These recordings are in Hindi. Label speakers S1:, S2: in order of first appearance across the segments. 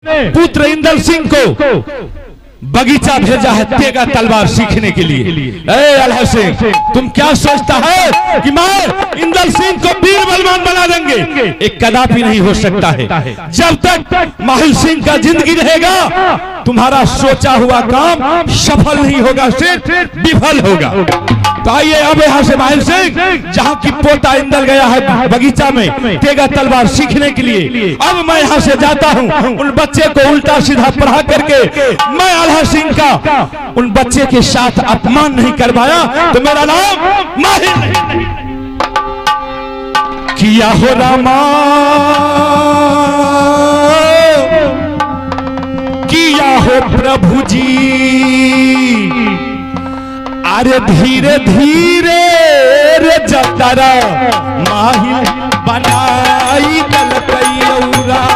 S1: पुत्र इंदल सिंह को बगीचा भेजा है तेगा तलवार सीखने के लिए। अल्लाह सिंह, तुम क्या सोचता है कि मैं इंदल सिंह को वीर बलवान बना देंगे? एक कदापि नहीं हो सकता है। जब तक माहिल सिंह का जिंदगी रहेगा तुम्हारा सोचा हुआ काम सफल नहीं होगा, सिर्फ विफल होगा। तो आइए अब यहाँ से माहिल सिंह, जहाँ की पोता इंदल गया है बगीचा में तेगा तलवार सीखने के लिए, अब मैं यहाँ से जाता हूँ। उन बच्चे को उल्टा सीधा पढ़ा करके मैं अल्लाह सिंह का उन बच्चे के साथ अपमान नहीं करवाया तो मेरा नाम माहिल नहीं। किया हो रामा, किया हो प्रभु जी, अरे धीरे धीरे रे जतरा माहिल बनाई गलकैयौरा।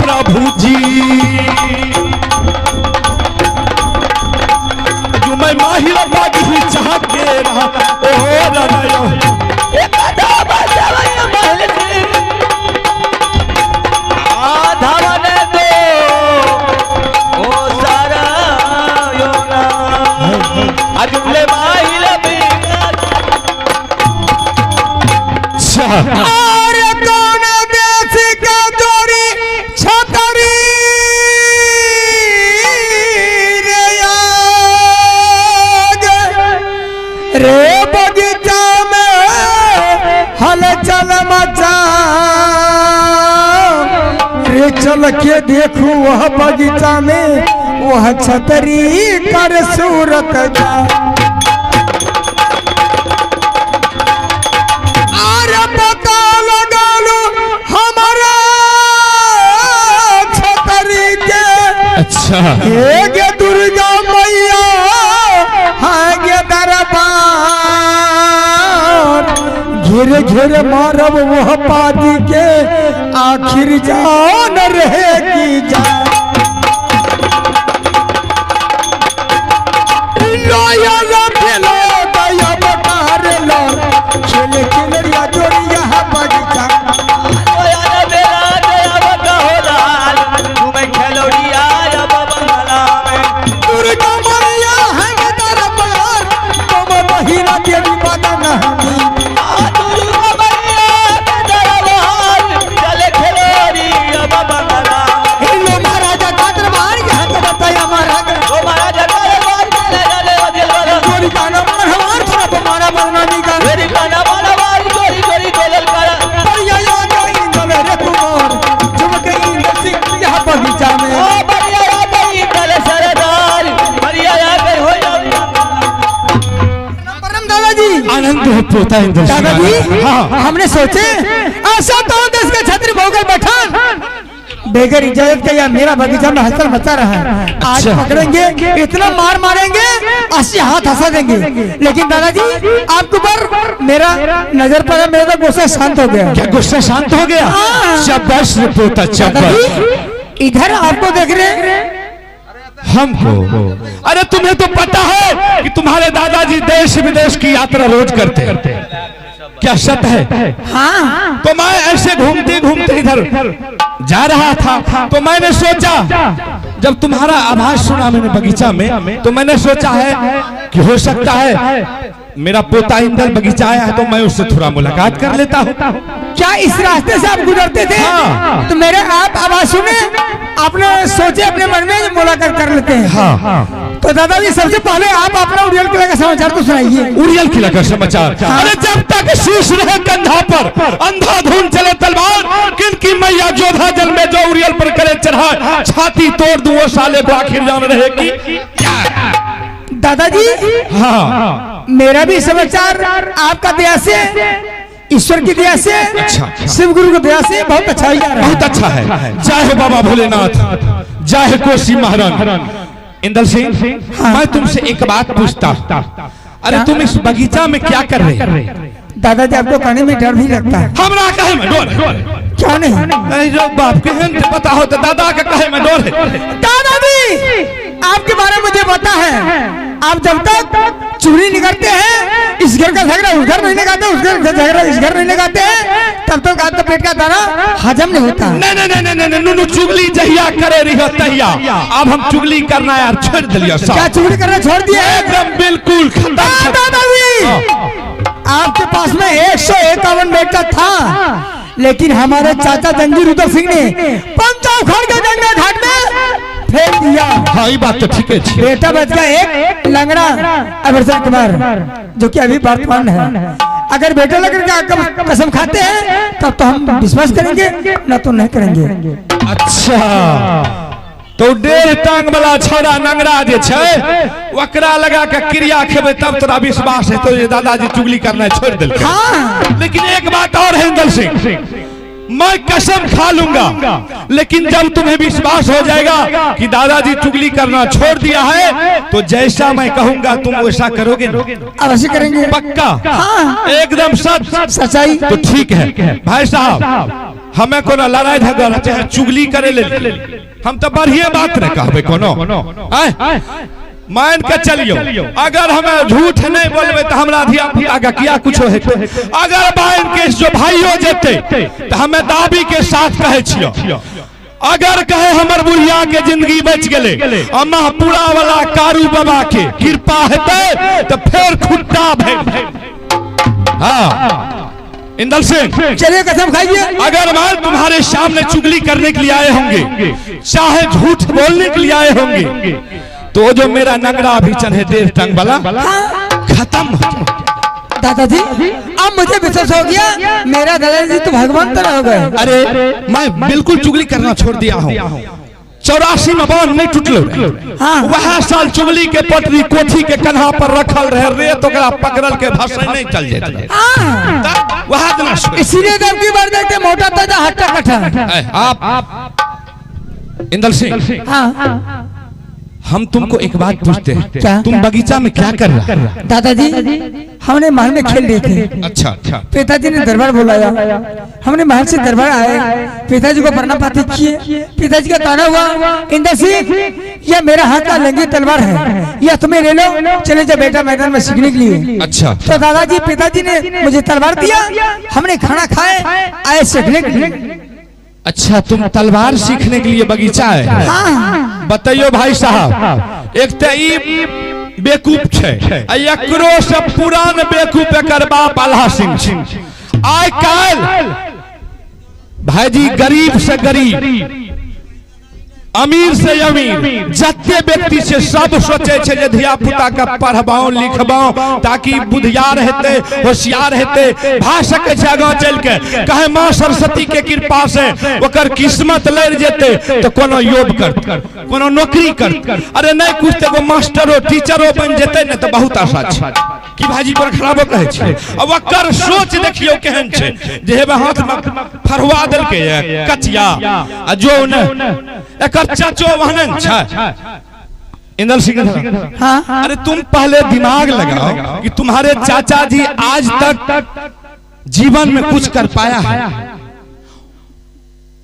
S1: प्रभु जी जो मैं माहिल बागी चाह के रहा
S2: रे बगीचा में हलचल मचा रे, चल के देखूं वह बगीचा में वह छतरी कर सूरत जा। अरे पता लगा लो हमारा छतरी के।
S1: अच्छा
S2: हे दुर्गा मैया हागे दरबार, घेरे घेरे मारब वह पादी के आखिर जान रहेगी जान। लोया खेलो दया बकार लो, खेले खेलरिया जोड़िया बगीचा।
S1: आनंद हो पोता इंदल सिंह।
S2: दादाजी हाँ, हमने सोचे ऐसा तो देश के छत्र भोगल बैठा बेगर इजाजत के या मेरा बगीचा में हलचल मचा रहा है। आज पकड़ेंगे, इतना मार मारेंगे, 80 हाथ हंसा देंगे। लेकिन दादाजी आपके ऊपर मेरा नजर पड़ा, मेरा तो गुस्सा शांत हो गया।
S1: क्या गुस्सा शांत हो गया? शाबाश रे पोता, शाबाश।
S2: इधर आपको देख रहे
S1: हमको, अरे तुम्हें तो पता है कि तुम्हारे दादाजी देश विदेश की यात्रा रोज करते हैं, क्या सत्य है?
S2: हाँ।
S1: तो मैं ऐसे घूमते घूमते इधर जा रहा था तो मैंने सोचा, जब तुम्हारा आवाज सुना मैंने बगीचा में, तो मैंने सोचा है कि हो सकता है मेरा पोता इंदल बगीचा आया है तो मैं उससे थोड़ा मुलाकात कर लेता हूँ।
S2: क्या इस रास्ते से आप गुजरते थे?
S1: हाँ।
S2: तो मेरे आप आवाज सुने, आपने सोचे अपने मन में मुलाकात कर लेते हैं।
S1: हाँ।
S2: तो दादाजी सबसे पहले आप अपना उड़ियल किला का समाचार तो सुनाइए।
S1: उड़ियल किला का समाचार?
S2: हाँ।
S1: अरे जब तक शीश रहे कंधा पर, अंधाधुन चले तलवार, किनकी मैया जोधा जल में जो उड़ियल पर करे चढ़ा, छाती तोड़ दूं वो साले को आखिर जान रहेगी।
S2: दादाजी
S1: हाँ,
S2: मेरा भी समाचार आपका दया से, ईश्वर की दया से,
S1: अच्छा।
S2: शिव गुरु की दया से बहुत अच्छा ही जा रहा है।
S1: बहुत अच्छा है। जय हो बाबा भोलेनाथ, जय हो कोसी महाराज। इंदल सिंह, मैं तुमसे एक बात पूछता, अरे तुम इस बगीचा में क्या कर रहे?
S2: दादाजी आपको कहने में डर भी लगता है।
S1: हमरा कहे में डर?
S2: क्या नहीं?
S1: नहीं जो बाप के हैं पता हो तो दादा का कहे में डर है।
S2: दादाजी आपके बारे में मुझे पता है, आप जब तक चूड़ी निकालते हैं, इस घर का झगड़ा उस घर नहीं निकालते, उस घर का झगड़ा इस घर नहीं निकालते हैं, तब तक आपका पेट का दाना हजम नहीं होता।
S1: नहीं नहीं नहीं नहीं नहीं, नुनु चुगली जहिया करे रही हो तहिया, अब हम चुगली करना यार छोड़ दिलियो।
S2: क्या चुगली करना छोड़ दिया?
S1: एकदम बिल्कुल खत्म।
S2: दादाजी आपके पास में 151 बेटा था, लेकिन हमारे चाचा जंजीर उदय सिंह ने पंचाखंड के गंगा घाट में फेंक दिया।
S1: हाँ ये बात तो ठीक है।
S2: बेटा बच गया एक लंगड़ा अभिषेक कुमार, जो कि अभी वर्तमान है। अगर बेटा लगकर कसम खाते हैं तब तो हम विश्वास करेंगे, न तो नहीं करेंगे।
S1: अच्छा, तो 1.5 टांग वाला छोरा नंगरा जे छे वकरा लगा के क्रिया खेबे तब तोरा विश्वास है तो ये दादाजी चुगली करना छोड़ दिल।
S2: हाँ।
S1: लेकिन एक बात और है इंदल सिंह, मैं कसम खा लूंगा, लेकिन जब तुम्हें विश्वास हो जाएगा कि दादाजी चुगली करना छोड़ दिया है तो जैसा मैं कहूंगा तुम वैसा करोगे ना?
S2: अवश्य करेंगे।
S1: पक्का?
S2: हाँ।
S1: एकदम सच
S2: सच्चाई।
S1: तो ठीक है भाई साहब, हमें कोनो लड़ाई झगड़ा चाहे चुगली करे ले, हम तो बढ़िया बात न कहबे कोनो। मान के चलियो, अगर हमें झूठ नहीं बोलबे तो हमरा धिया पुता का किया कुछ है। अगर बाइन के जो भाइयों जेते तो हमें दाबी के साथ कहे छियो, अगर कहे हमर बुढ़िया के जिंदगी बच गले, अम्मा पूरा वाला कारू बाबा के कृपा हेते तो फिर खुट्टा भेल। हाँ इंदल सिंह,
S2: चलिए कसम खाइए।
S1: अगर मैं तुम्हारे सामने चुगली करने के लिए आए होंगे, चाहे झूठ बोलने के लिए आए होंगे, तो जो मेरा नगरा अभिचन है 1.5 टांग वाला खत्म हो जाए।
S2: दादाजी अब मुझे विश्वास हो गया, मेरा दादाजी तो भगवान तरह हो गए।
S1: अरे मैं बिल्कुल चुगली करना छोड़ दिया हूँ। 84 में बांध नहीं टूटलो।
S2: हाँ।
S1: वह साल चुगली के पटरी कोठी के कन्हा पर रखल रहे रे तो पकड़ल के भाषण नहीं चल जाते।
S2: हाँ।
S1: वह दिन
S2: इसीलिए जब की बार देखते मोटा ताजा हट्टा कट्ठा।
S1: आप इंदल सिंह,
S2: हाँ।
S1: हम तुमको एक बात पूछते हैं,
S2: क्या?
S1: तुम बगीचा में क्या कर रहा?
S2: दादाजी हमने महल में खेल रहे थे।
S1: अच्छा अच्छा।
S2: पिताजी ने दरबार बुलाया, हमने महल से दरबार आए, पिताजी को प्रणाम पाती किए। पिताजी का ताना हुआ, इंदर सिंह यह मेरा हाथ का लंगी तलवार है, यह तुम्हें ले लो, चले जाओ बेटा मैदान में सीखने के लिए।
S1: अच्छा।
S2: तो दादाजी पिताजी ने मुझे तलवार दिया, हमने खाना खाए, आए सीखने के लिए।
S1: अच्छा, तुम तलवार सीखने के लिए बगीचा है?
S2: हाँ।
S1: बताइयो भाई साहब, एक तो ई बेकूफ छे, एकरो से पुरान बेकूफ एकर बाप आल्हा सिंह छे। आइ काल भाईजी गरीब से गरीब, अमीर से अमीर जत्ते व्यक्ति से सब सोचे छे जे धिया पुता का पढ़बाओ लिखबाओ ताकि बुधियार हेते होशियार हेते भा सके छे आगा चल के, कहे मां सरस्वती के कृपा से ओकर किस्मत लड़ जेते तो कोनो योग कर, कोनो नौकरी कर, अरे नहीं कुछ तो मास्टरो टीचरो बन जेते न तो बहुत आशा छे कि भाजी पर खराबो कहे छे। अब ओकर सोच देखियो केहन छे जे हेबे हाथ में फरवा देल के कचिया आ जो न एकर चाचो वहनन छे इंदल सिंह।
S2: हाँ।
S1: अरे तुम पहले दिमाग लगाओ कि तुम्हारे चाचा जी आज तक जीवन में कुछ कर पाया है?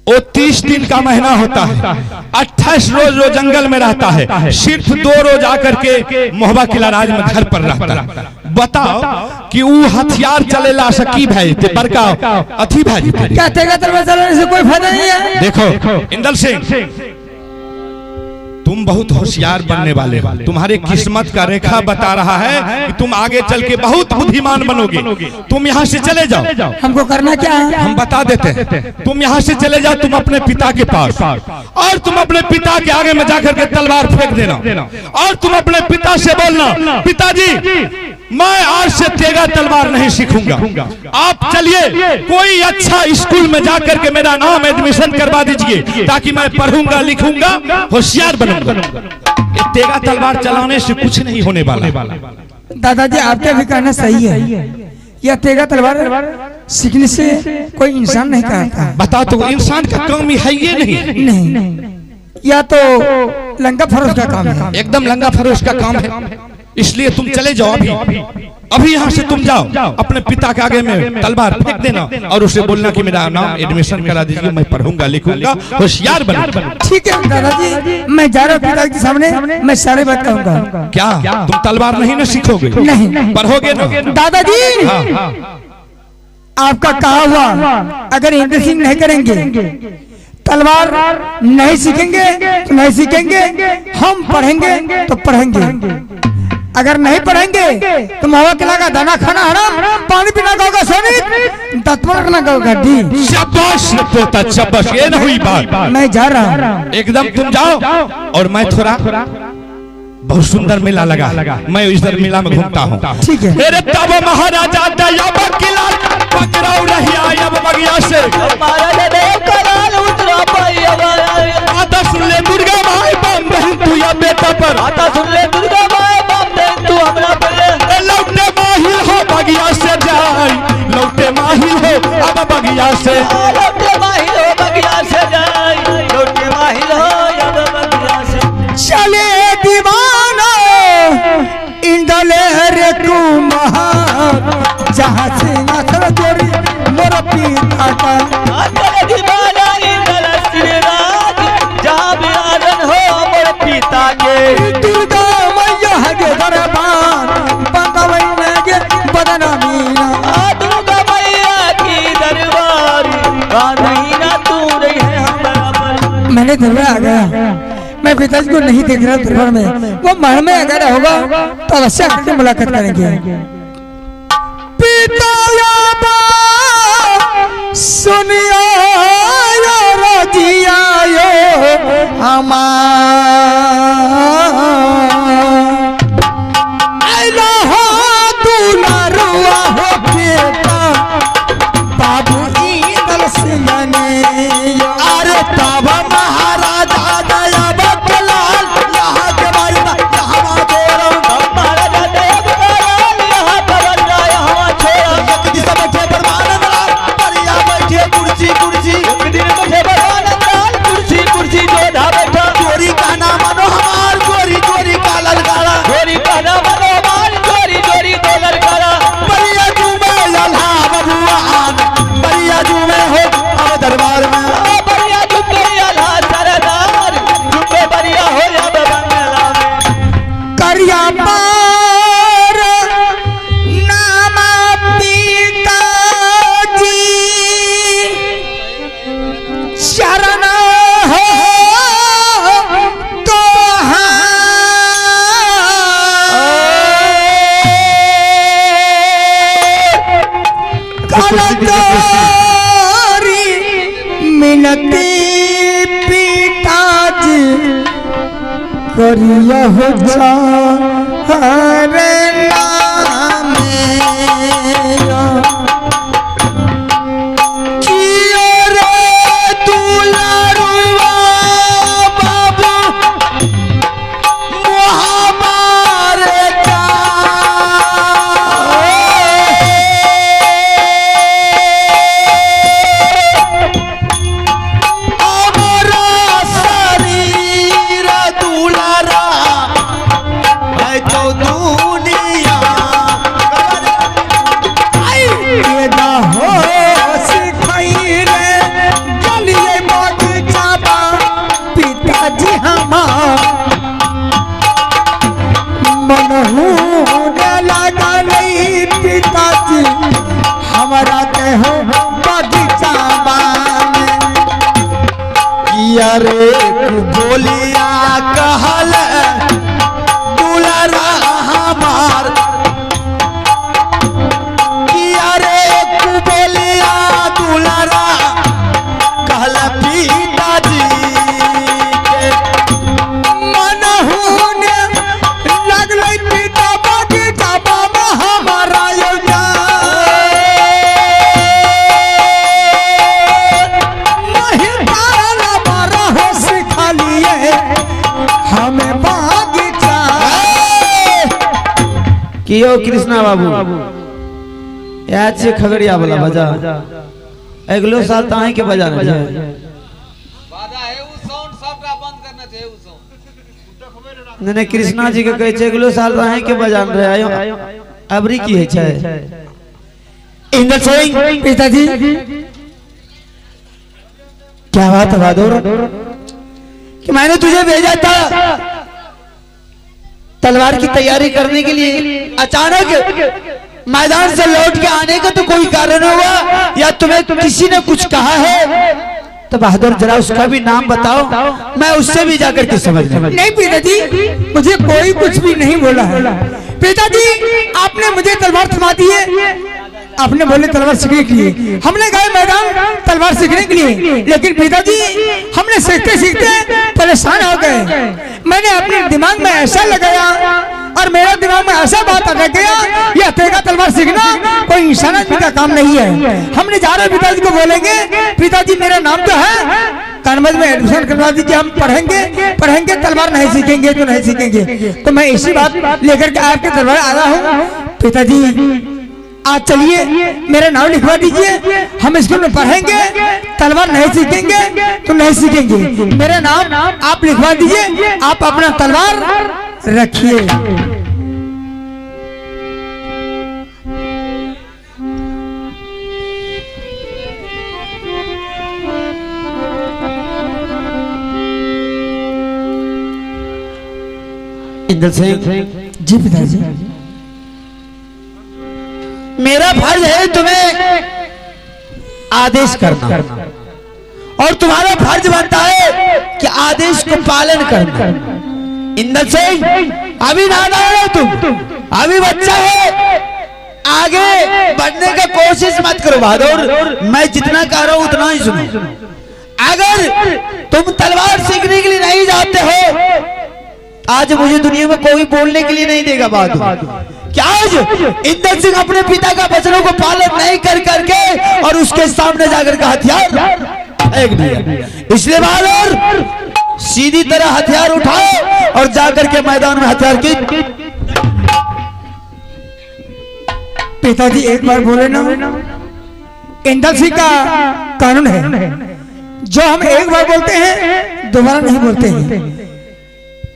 S1: वो 30 दिन का महीना होता है, 28 रोज वो जंगल में रहता है, सिर्फ 2 रोज आकर के मोहबा किला राज में घर पर रहता है। बताओ कि वो हथियार चलेला सकी भाई ते बड़का अथी भाई
S2: क्या तेगा तलवार चलाने से कोई फायदा नहीं है।
S1: देखो इंदल सिंह, तुम बहुत होशियार बनने वाले हो। तुम्हारे किस्मत का रेखा बता रहा है कि तुम आगे चल के बहुत बुद्धिमान बनोगे। तुम यहाँ से चले जाओ।
S2: हमको करना क्या है?
S1: हम बता देते हैं। तुम यहाँ से चले जाओ, तुम अपने पिता के पास, और तुम अपने पिता के आगे में जाकर के तलवार फेंक देना, और तुम अपने पिता से बोलना, पिताजी मैं आज से तेगा तलवार नहीं सीखूंगा। आप चलिए कोई अच्छा स्कूल में जाकर के मेरा नाम एडमिशन करवा दीजिए, ताकि मैं पढ़ूंगा लिखूंगा होशियार बनूंगा। तेगा तलवार चलाने से कुछ नहीं होने वाला।
S2: दादाजी आपका भी कहना सही है। यह तेगा तलवार सीखने से कोई इंसान नहीं करता।
S1: बता तो इंसान का काम है ये नहीं,
S2: या तो लंका फरोश का काम है।
S1: एकदम लंगा फरोश का काम है। इसलिए तुम चले जाओ, अभी यहाँ से तुम जाओ, अपने पिता के आगे में तलवार फेंक देना और उसे बोलना कि मेरा नाम एडमिशन करा दीजिए, मैं पढ़ूंगा लिखूंगा होशियार बनूंगा।
S2: ठीक है दादाजी, मैं जा रहा हूँ पिताजी के सामने, मैं सारे बात कहूँगा।
S1: क्या तुम तलवार नहीं ना सीखोगे?
S2: नहीं
S1: पढ़ोगे ना?
S2: दादाजी आपका कहा हुआ, अगर इंद्र सिंह नहीं करेंगे, तलवार नहीं सीखेंगे तो नहीं सीखेंगे, हम पढ़ेंगे तो पढ़ेंगे। अगर नहीं पढ़ेंगे तो मावा किला का दाना खाना हराम, पानी पीना का होगा सोनी, दतमन करना का होगा डी।
S1: शाबाश पोता शाबाश, ये ना हुई बात।
S2: मैं जा रहा हूँ।
S1: एकदम तुम जाओ, और मैं थोड़ा बहुत सुंदर मेला लगा, मैं इधर मेला में घूमता हूँ।
S2: ठीक है।
S1: मेरे तब महाराजा दयाब किला पकड़ाऊ रही आयब बगिया से आता सुन ले दुर्गा माई बम बहन तू या बेटा पर,
S3: आता सुन ले दुर्गा माई बम बहन तू हमरा पर।
S1: लौटे माहिल हो बगिया से जाई, लौटे माहिल हो अब बगिया से,
S3: लौटे माहिल हो बगिया से जाई, लौटे माहिल हो अब बगिया से।
S2: चले दीवाना इंदले रे कुमार, जहाँ से नाथर जोड़ी मोर पिता का।
S3: चले दीवाना इंदल श्री राज, जहाँ भी आनंद हो मोर पिता के।
S2: दुर्गा मैया के दरबार बंदवई में गे बदनामीना।
S3: दुर्गा मैया की दरबार नहीं ना तू रही है हमारा पर।
S2: मैंने दरबार आ गया, मैं पिताजी को नहीं देख रहा दरबार में, वो महल में अगर होगा तो अवश्य आकर मुलाकात करेंगे। पिता सुनियो रजिया हमार दुलारुआ हो बेटा बाबू इंदल सिंह ने। अरे तब महाराजा दयाब कलाल यहाँ के बारे में यहाँ देरो,
S3: महाराजा दयाब कलाल यहाँ खबर जा यहाँ छोड़ा।
S2: एक दिशा बैठे परमानंद लाल, परिया बैठे कुर्सी कुर्सी,
S3: एक दिन बैठे परमानंद लाल कुर्सी कुर्सी जोधा बैठा।
S2: चोरी का ना मनो हमार, चोरी चोरी का ललकारा,
S3: चोरी का ना मनो हमार, चोरी चोरी को ललकारा।
S2: परिया जुमे लल्हा बबुआन, परिया जुमे हो अब दरबार में।
S3: बढ़िया जुम्मे अल्लाह सरदार, जुम्मे बढ़िया हो या बंगला में।
S2: करिया पार नामा पिताजी शरण हो तो मिनती पिताजी करिया हो हरे नाम कियो रे दुलारुआ बाबू मोहमारे का।
S4: किया रे बोलिया कहल दुलारा हमार किया रे बोलिया दुलारा कहल पिताजी के
S2: मनहुन लगलै पिता बगीचा बाबा हमारा योजना नहीं ताला बारा हो सिखा लिए हमें बगीचा।
S4: कियो कृष्णा बाबू याद से खगड़िया वाला बजा अगलो साल ताही के बजाना है
S5: बाधा है वो साउंड सबका बंद करना चाहिए वो साउंड
S4: नहीं कृष्णा जी के कहै छै अगलो साल ताही के बजान रहे आयो अबरी की है छै इंद्र सिंह
S2: पिताजी
S4: क्या बात है बहादुर कि मैंने तुझे भेजा था तलवार की तैयारी करने के लिए अचानक मैदान से लौट के आने का तो कोई कारण हुआ या तुम्हें किसी ने कुछ कहा है तो बहादुर जरा उसका भी नाम बताओ मैं उससे भी जाकर के समझ लूं।
S2: नहीं पिताजी मुझे कोई कुछ भी नहीं बोला है। पिताजी आपने मुझे तलवार थमा दी है, आपने बोले तलवार सीखने के लिए हमने गए मैदान तलवार सीखने के लिए, लेकिन पिताजी हमने सीखते सीखते परेशान हो गए। मैंने अपने दिमाग में ऐसा लगाया और मेरा दिमाग में ऐसा बात आ गया ये हथेगा तलवार सीखना कोई इंसान आदमी का काम नहीं है। हमने जा रहे पिताजी को बोलेंगे पिताजी मेरा नाम तो है कानमल में एडमिशन करवा दीजिए, हम पढ़ेंगे तलवार नहीं सीखेंगे तो नहीं सीखेंगे। तो मैं इसी बात लेकर के आपके दरबार आया हूँ। पिताजी आज चलिए मेरा नाम लिखवा दीजिए, हम स्कूल में पढ़ेंगे तलवार नहीं सीखेंगे तो नहीं सीखेंगे। मेरा नाम आप लिखवा दीजिए, आप अपना तलवार रखिए।
S4: इंद्र सिंह
S2: जी पिताजी
S4: मेरा फर्ज है तुम्हें आदेश करना और तुम्हारा फर्ज बनता है कि आदेश को पालन करना। इंद्र सिंह अभी नादान हो तुम, अभी बच्चा है, आगे बढ़ने का कोशिश मत करो बहादुर। मैं जितना कह रहा हूं उतना ही सुनो। अगर तुम तलवार सीखने के लिए नहीं जाते हो आज मुझे दुनिया में कोई बोलने के लिए नहीं देगा बहादुर। क्या आज इंद्र सिंह अपने पिता का वचनों को पालन नहीं कर करके और उसके सामने जाकर का हथियार फेंक दिया। इसलिए बहादुर सीधी तरह हथियार उठाओ और जाकर के मैदान में हथियार की।
S2: पिताजी एक बार बोले ना, इंद्र सिंह का कानून है जो हम एक बार बोलते हैं दोबारा नहीं बोलते हैं।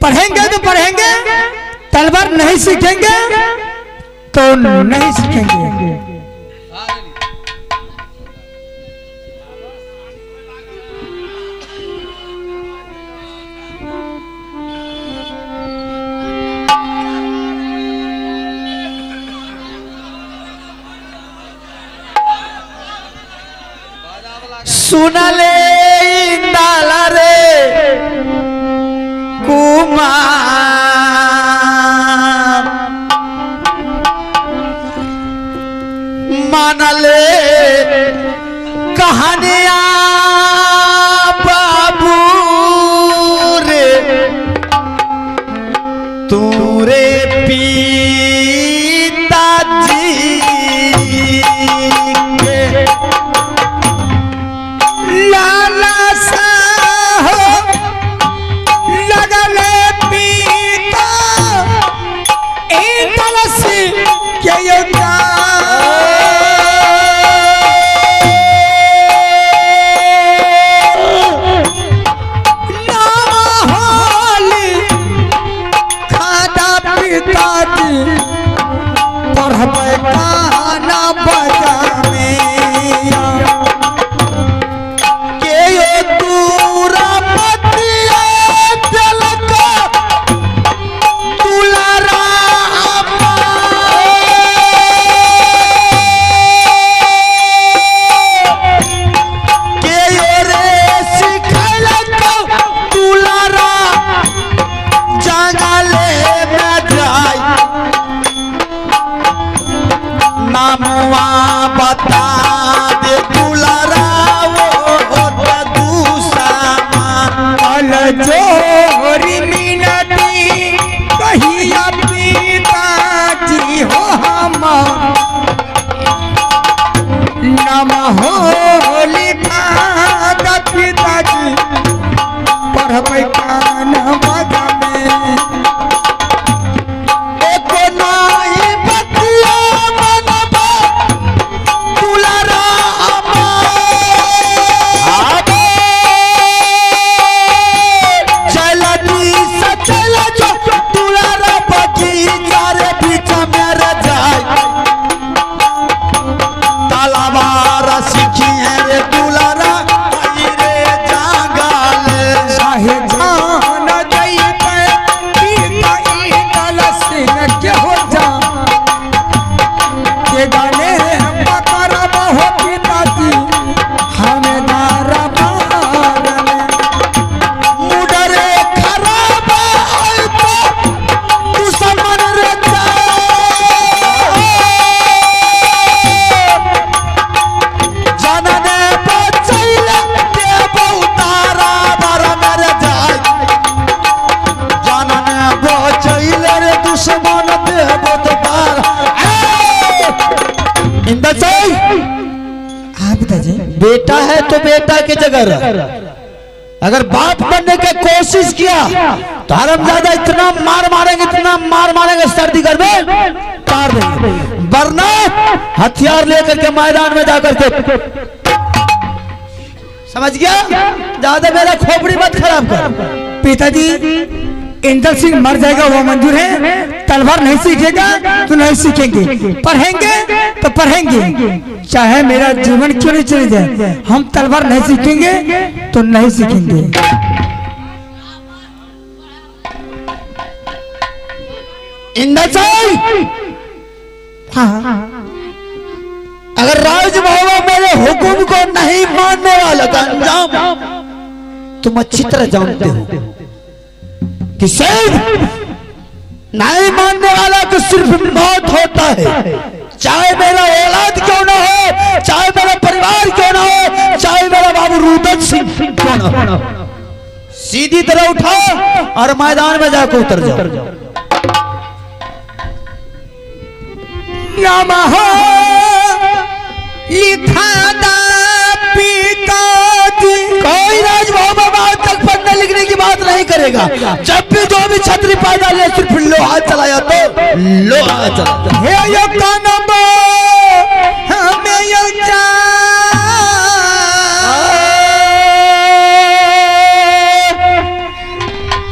S2: पढ़ेंगे तो पढ़ेंगे, तलवार नहीं सीखेंगे तो नहीं सीखेंगे।
S4: सुनले इंदाला रे कुमार मानले कहानिया बाबू रे तूरे पिताजी के
S2: लाला सा हो लगले पीता एक तलसी के योद्धा कान बागा में
S4: एको नाही बतिया मनबा दुलारा चलनी सचल जो दुलारा बगीचा रे बीच में रह जाए तालाबारा सीखी है रे दुलारा आई रे जागाल
S2: चाहे जान दई पे पीता इंदल सिंह के हो जा के गाने बकर हो पिताजी हमें दारा
S4: मुडरे खराब है तो दुश्मन रे जनने बचैले के बहुतारा बर मेरे जाय जनने बचैले रे दुश्मन दे बहुतार इंदर से
S2: हाँ पिताजी
S4: बेटा है तो बेटा की जगह रह। अगर बाप बनने की कोशिश किया तो हरामजादा इतना मार मारेंगे सर्दी घर में तार देंगे, वरना हथियार लेकर के मैदान में जाकर के समझ गया। ज्यादा मेरा खोपड़ी मत खराब कर।
S2: पिताजी इंदल सिंह मर जाएगा वो मंजूर है, तलवार नहीं सीखेगा तो नहीं सीखेंगे, पढ़ेंगे तो पढ़ेंगे, चाहे मेरा जीवन क्यों नहीं चले जाए, हम तलवार नहीं सीखेंगे तो नहीं सीखेंगे।
S4: इंदर सिंह
S2: हाँ
S4: अगर राज बाबा मेरे हुक्म को नहीं मानने वाला का अंजाम तुम अच्छी तरह जानते हो कि सिर्फ नहीं मानने वाला को सिर्फ मौत होता है, चाहे मेरा औलाद क्यों ना हो, चाहे मेरा परिवार क्यों ना हो, चाहे मेरा बाबू रुदन सिंह क्यों ना हो। सीधी तरह उठा और मैदान में जाकर उतर जाओ।
S2: नमः लिखा दा पिताजी।
S4: कोई राजभवन बात तक पढ़ने लिखने की बात नहीं करेगा। जब भी जो भी छतरी पैदा ले सिर्फ लोहा चलाया तो लोहा चलाता।
S2: हे यो कानबो हमें यो जा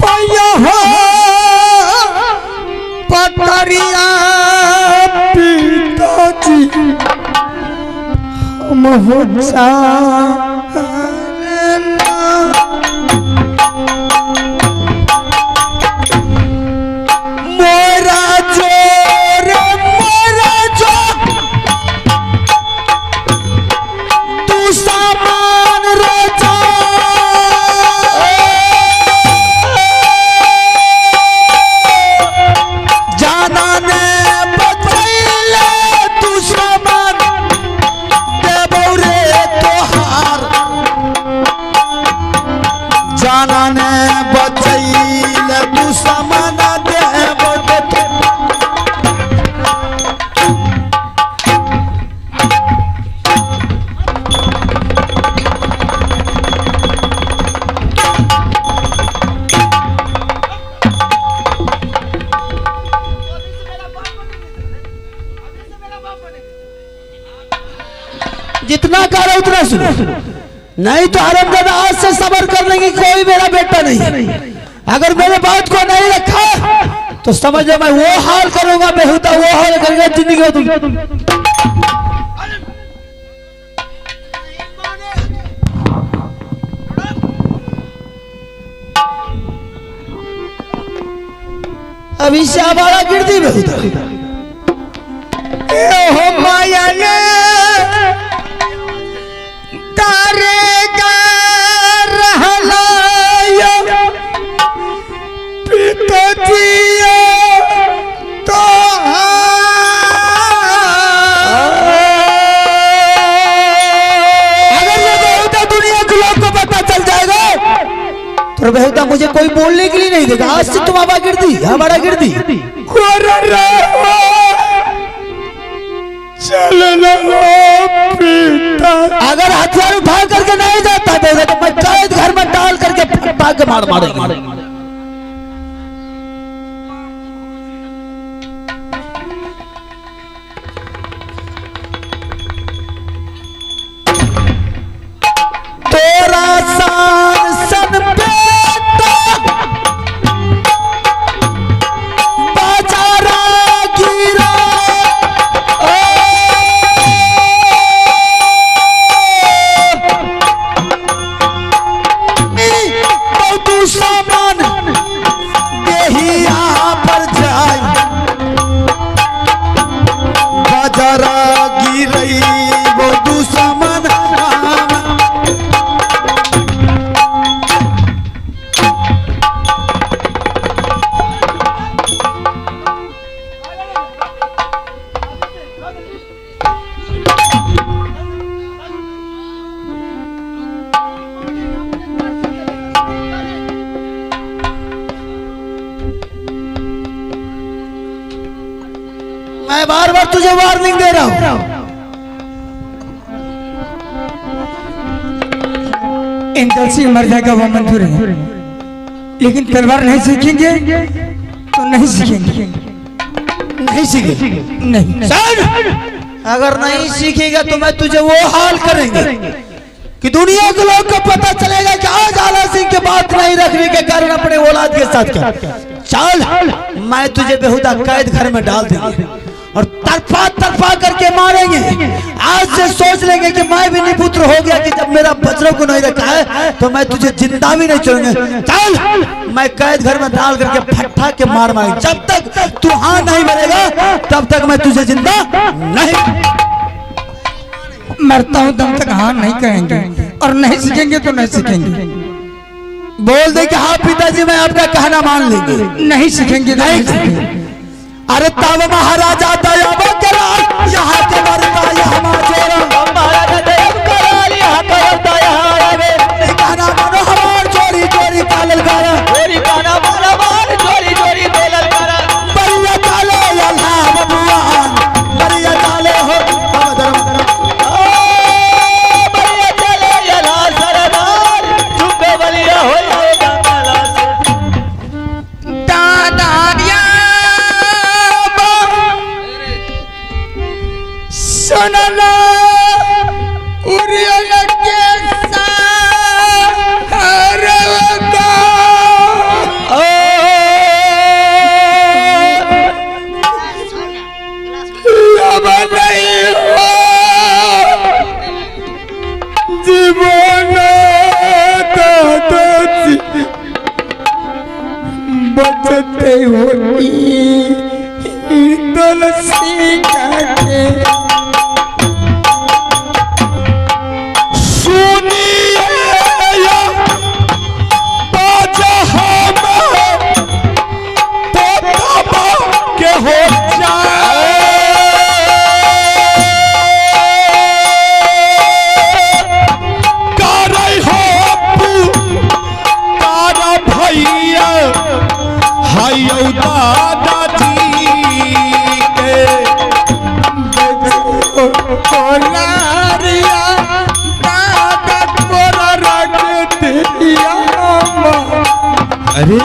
S2: पयो हो पतरिया पिताजी हम हो जा
S4: मोरा जोर मोरा जो तू सामान रोजा जाना ने बचैले तू सामान देबो रे तोहार जाना ने बचैले तू सामान देबो जितना करो उतना सुनो, नहीं तो हरामजादा आज से सबर कर लेंगे कोई मेरा बेटा नहीं है। अगर मेरे बात को नहीं रखा तो समझो मैं वो हाल करूंगा, बेहुदा वो हाल करूंगा जिंदगी में तुम। अभी से हमारा गिरदी बेहुदा
S2: हो माया ने तारेगा रहलायो पिताजी तो
S4: अगर ये बेहुदा दुनिया के लोग को पता चल जाएगा तो बेहुदा मुझे कोई बोलने के लिए नहीं देगा। आज से तुम हमारा गिरदी
S2: चलना पिता
S4: अगर हथियार उठा करके नहीं जाता तो मैं कैद घर में डाल करके फटफटा के मार मारेंगे। तेरा सान सन बेटा बाजारा गिरा तू सामान देहिया पर जाए बाजारा गिरई वो तू सामान मैं बार बार तुझे वार्निंग दे रहा हूं।
S2: इंदल सिंह मर जाएगा वो मंजूर है, लेकिन तलवार नहीं सीखेंगे तो नहीं सीखेंगे।
S4: नहीं सीखे
S2: नहीं
S4: अगर नहीं सीखेगा तो मैं तुझे वो हाल करेंगे कि दुनिया के लोग को पता चलेगा कि आज आला सिंह के बात नहीं रखने के कारण अपने औलाद के साथ क्या। चल मैं तुझे बेहुदा कैद घर में डाल देंगे और तरफा तरफा करके मारेंगे। आज से सोच लेंगे कि मैं भी निपुत्र हो गया कि जब मेरा वज्रों को नहीं रखा है तो मैं तुझे जिंदा भी नहीं छोड़ूंगा। चल मैं कैद घर में डाल करके फट्टा के मार मारेंगे। जब तक तू हाँ नहीं मरेगा तब तक मैं तुझे जिंदा नहीं।
S2: मरता हूँ तब तक हाँ नहीं कहेंगे और नहीं सीखेंगे तो नहीं सीखेंगे।
S4: बोल दे कि हाँ पिताजी मैं आपका कहना मान लेंगे।
S2: नहीं सीखेंगे तो नहीं सीखेंगे।
S4: अरे तब महाराजा दयाब करा यहाँ के मरता यहाँ माचोरा
S3: महाराजा दयाब करा यहाँ करता यहाँ आवे
S4: कहना मानो हमार चोरी चोरी कालल करा
S3: चोरी काना मारा मार चोरी चोरी बोलल करा
S4: बरिया काले अल्लाह भगवान बरिया काले हो
S3: बलिया चले यला सरदार चुपे बलिया हो जाएगा माला से
S2: दादारिया सुनना उरियन के
S4: जीवन
S2: बचते होती तुलसी के
S1: अरे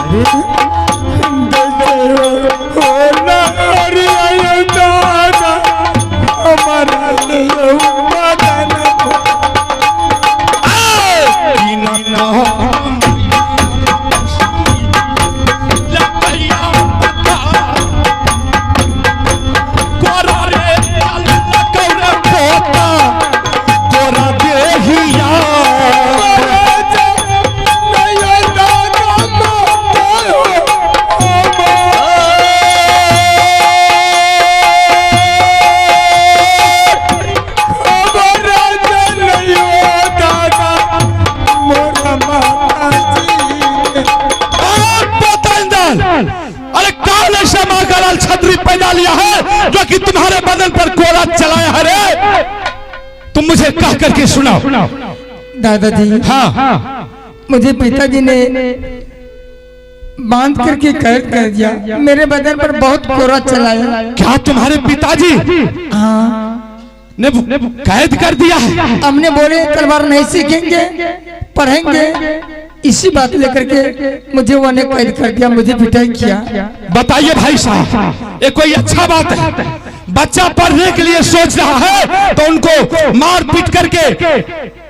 S1: जो कि तुम्हारे बदन पर कोरा चलाया है रे, तुम मुझे कह करके सुनाओ।
S2: दादाजी
S1: हाँ
S2: मुझे पिताजी ने बांध करके कैद कर दिया, मेरे बदन पर बहुत कोरा चलाया।
S1: क्या तुम्हारे पिताजी
S2: हाँ
S1: ने कैद कर दिया है?
S2: हमने बोले तलवार नहीं सीखेंगे, पढ़ेंगे, इसी बात लेकर के मुझे वो ने कैद कर दिया, मुझे पिटाई किया।
S1: बताइए भाई साहब, ये कोई अच्छा बात है? बच्चा पढ़ने के लिए सोच रहा है तो उनको मार पीट करके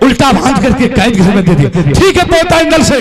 S1: उल्टा बांध करके कैद घर में दे दिया। ठीक है पोता इंदल सिंह,